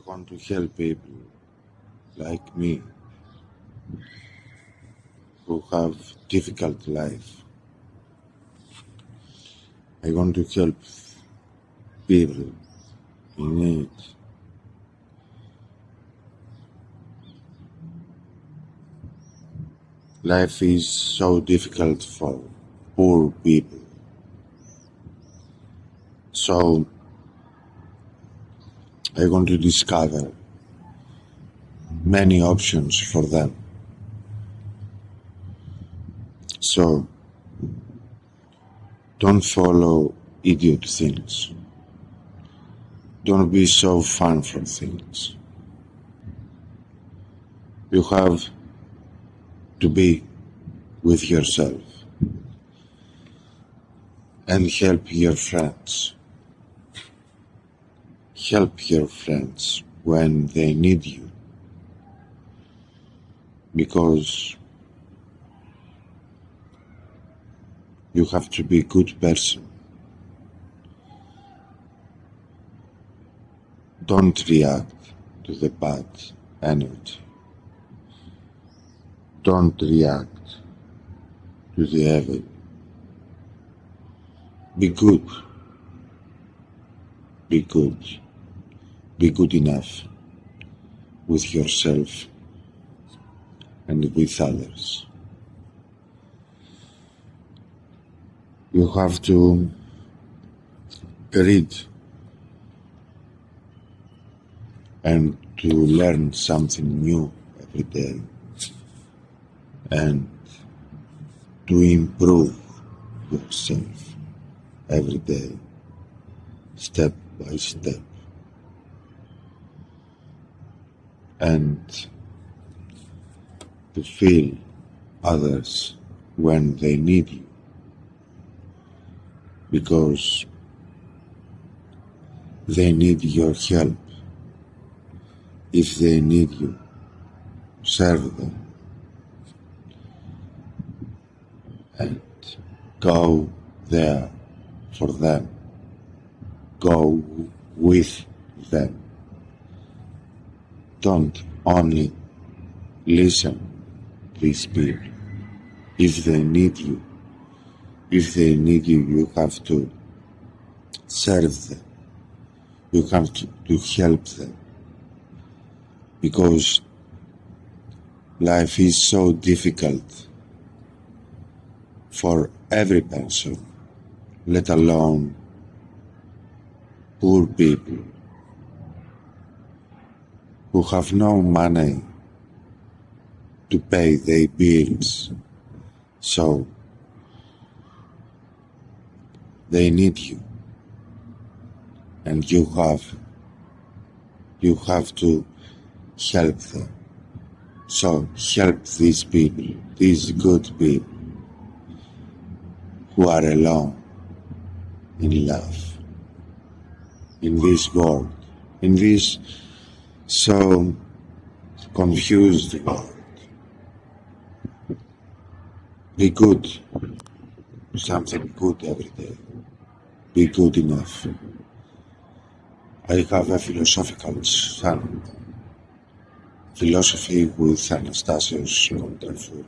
want to help people like me who have difficult life. I want to help people in need. Life is so difficult for poor people. So I want to discover many options for them. So don't follow idiot things. Don't be so fun for things. You have to be with yourself and help your friends. Help your friends when they need you, because you have to be a good person. Don't react to the bad energy. Don't react to the evil. Be good. Be good. Be good enough with yourself and with others. You have to read and to learn something new every day and to improve yourself every day, step by step, and to feel others when they need you, because they need your help. If they need you, serve them and go there for them. Go with them. Don't only listen to these people. If they need you, you have to serve them. You have to help them. Because life is so difficult for every person, let alone poor people who have no money to pay their bills, so they need you, and you have to help them. So help these people, these good people who are alone in love, in this world, in this so confused world. Be good, something good every day. Be good enough. I have a philosophical philosophy with Anastasios Kontrafouris.